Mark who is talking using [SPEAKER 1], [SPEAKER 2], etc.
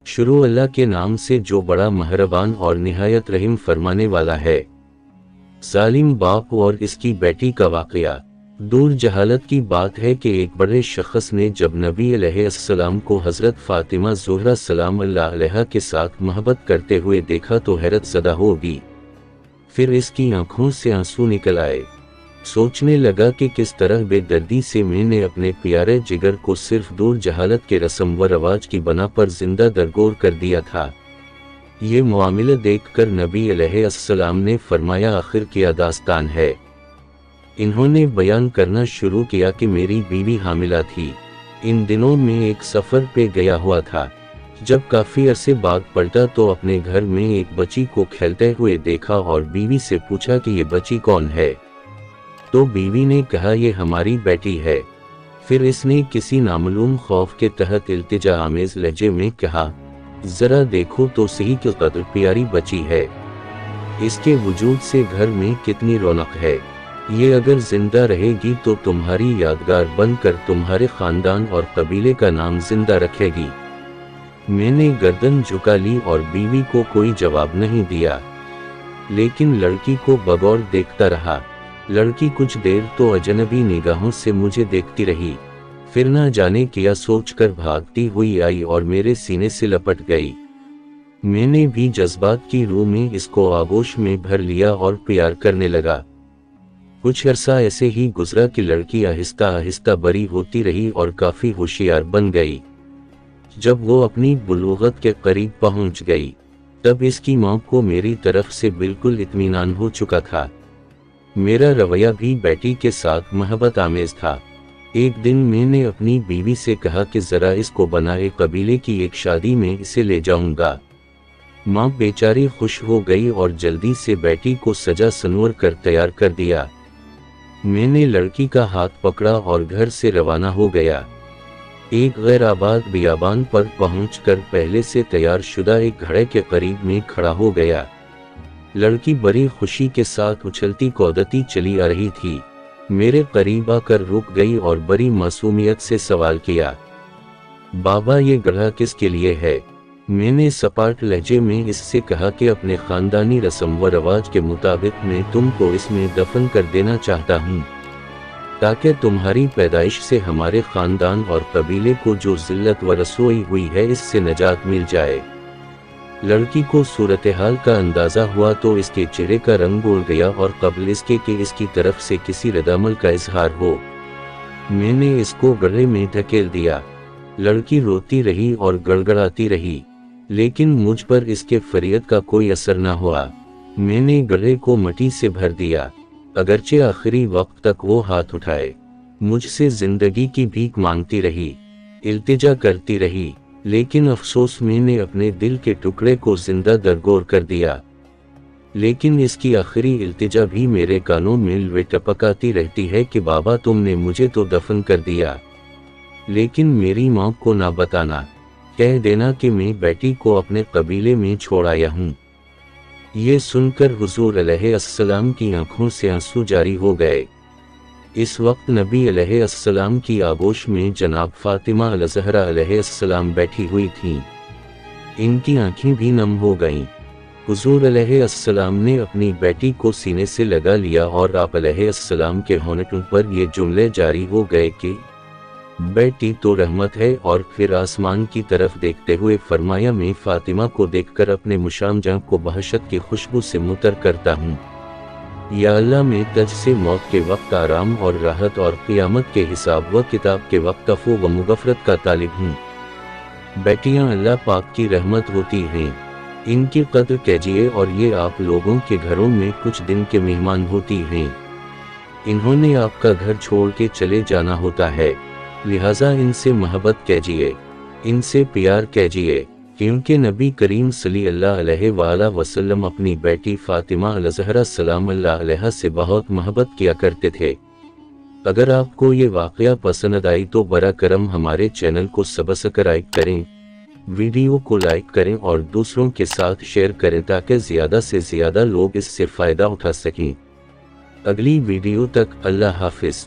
[SPEAKER 1] شروع اللہ کے نام سے جو بڑا مہربان اور نہایت رحم فرمانے والا ہے۔ ظالم باپ اور اس کی بیٹی کا واقعہ۔ دور جہالت کی بات ہے کہ ایک بڑے شخص نے جب نبی علیہ السلام کو حضرت فاطمہ زہرا سلام اللہ علیہا کے ساتھ محبت کرتے ہوئے دیکھا تو حیرت زدہ ہوگی۔ پھر اس کی آنکھوں سے آنسو نکل آئے۔ سوچنے لگا کہ کس طرح بے دردی سے میں نے اپنے پیارے جگر کو صرف دور جہالت کے رسم و رواج کی بنا پر زندہ درگور کر دیا تھا۔ یہ معاملہ دیکھ کر نبی علیہ السلام نے فرمایا آخر کیا داستان ہے؟ انہوں نے بیان کرنا شروع کیا کہ میری بیوی حاملہ تھی۔ ان دنوں میں ایک سفر پہ گیا ہوا تھا۔ جب کافی عرصے بعد پلٹا تو اپنے گھر میں ایک بچی کو کھیلتے ہوئے دیکھا اور بیوی سے پوچھا کہ یہ بچی کون ہے؟ تو بیوی نے کہا یہ ہماری بیٹی ہے۔ پھر اس نے کسی نامعلوم خوف کے تحت التجا آمیز لہجے میں کہا ذرا دیکھو تو صحیح کہ قدر پیاری بچی ہے، اس کے وجود سے گھر میں کتنی رونق ہے، یہ اگر زندہ رہے گی تو تمہاری یادگار بن کر تمہارے خاندان اور قبیلے کا نام زندہ رکھے گی۔ میں نے گردن جھکا لی اور بیوی کو کوئی جواب نہیں دیا، لیکن لڑکی کو بغور دیکھتا رہا۔ لڑکی کچھ دیر تو اجنبی نگاہوں سے مجھے دیکھتی رہی، پھر نہ جانے کیا سوچ کر بھاگتی ہوئی آئی اور میرے سینے سے لپٹ گئی۔ میں نے بھی جذبات کی روح میں اس کو آغوش میں بھر لیا اور پیار کرنے لگا۔ کچھ عرصہ ایسے ہی گزرا کہ لڑکی آہستہ آہستہ بڑی ہوتی رہی اور کافی ہوشیار بن گئی۔ جب وہ اپنی بلوغت کے قریب پہنچ گئی، تب اس کی ماں کو میری طرف سے بالکل اطمینان ہو چکا تھا۔ میرا رویہ بھی بیٹی کے ساتھ محبت آمیز تھا۔ ایک دن میں نے اپنی بیوی سے کہا کہ ذرا اس کو بنائے قبیلے کی ایک شادی میں اسے لے جاؤں گا۔ ماں بیچاری خوش ہو گئی اور جلدی سے بیٹی کو سجا سنور کر تیار کر دیا۔ میں نے لڑکی کا ہاتھ پکڑا اور گھر سے روانہ ہو گیا۔ ایک غیر آباد بیابان پر پہنچ کر پہلے سے تیار شدہ ایک گھڑے کے قریب میں کھڑا ہو گیا۔ لڑکی بڑی خوشی کے ساتھ اچھلتی کودتی چلی آ رہی تھی۔ میرے قریب آ کر رک گئی اور بڑی معصومیت سے سوال کیا بابا یہ گڑھا کس کے لیے ہے؟ میں نے سپاٹ لہجے میں اس سے کہا کہ اپنے خاندانی رسم و رواج کے مطابق میں تم کو اس میں دفن کر دینا چاہتا ہوں، تاکہ تمہاری پیدائش سے ہمارے خاندان اور قبیلے کو جو ذلت و رسوائی ہوئی ہے اس سے نجات مل جائے۔ لڑکی کو صورتحال کا اندازہ ہوا تو اس کے چہرے کا رنگ اڑ گیا اور قبل اس کے کہ اس کی طرف سے کسی ردعمل کا اظہار ہو، میں نے اس کو گڑھے میں دھکیل دیا۔ لڑکی روتی رہی اور گڑگڑاتی رہی، لیکن مجھ پر اس کے فریاد کا کوئی اثر نہ ہوا۔ میں نے گڑھے کو مٹی سے بھر دیا، اگرچہ آخری وقت تک وہ ہاتھ اٹھائے مجھ سے زندگی کی بھیک مانگتی رہی، التجا کرتی رہی، لیکن افسوس میں نے اپنے دل کے ٹکڑے کو زندہ درگور کر دیا۔ لیکن اس کی آخری التجا بھی میرے کانوں میں ٹپکاتی رہتی ہے کہ بابا تم نے مجھے تو دفن کر دیا، لیکن میری ماں کو نہ بتانا، کہہ دینا کہ میں بیٹی کو اپنے قبیلے میں چھوڑ آیا ہوں۔ یہ سن کر حضور علیہ السلام کی آنکھوں سے آنسو جاری ہو گئے۔ اس وقت نبی علیہ السلام کی آغوش میں جناب فاطمہ الزہرا علیہ السلام بیٹھی ہوئی تھیں۔ ان کی آنکھیں بھی نم ہو گئیں۔ حضور علیہ السلام نے اپنی بیٹی کو سینے سے لگا لیا اور آپ علیہ السلام کے ہونٹوں پر یہ جملے جاری ہو گئے کہ بیٹی تو رحمت ہے، اور پھر آسمان کی طرف دیکھتے ہوئے فرمایا میں فاطمہ کو دیکھ کر اپنے مشام جاں کو بہشت کی خوشبو سے متر کرتا ہوں۔ یا اللہ میں تجھ سے موت کے وقت آرام اور راحت اور قیامت کے حساب و کتاب کے وقت عفو و مغفرت کا طالب ہوں۔ بیٹیاں اللہ پاک کی رحمت ہوتی ہیں، ان کی قدر کیجیے، اور یہ آپ لوگوں کے گھروں میں کچھ دن کے مہمان ہوتی ہیں۔ انہوں نے آپ کا گھر چھوڑ کے چلے جانا ہوتا ہے، لہٰذا ان سے محبت کیجیے، ان سے پیار کیجیے، کیونکہ نبی کریم صلی اللہ علیہ وآلہ وسلم اپنی بیٹی فاطمہ الزہرا سلام اللہ علیہا سے بہت محبت کیا کرتے تھے۔ اگر آپ کو یہ واقعہ پسند آئی تو برا کرم ہمارے چینل کو سبسکرائب کریں، ویڈیو کو لائک کریں اور دوسروں کے ساتھ شیئر کریں تاکہ زیادہ سے زیادہ لوگ اس سے فائدہ اٹھا سکیں۔ اگلی ویڈیو تک اللہ حافظ۔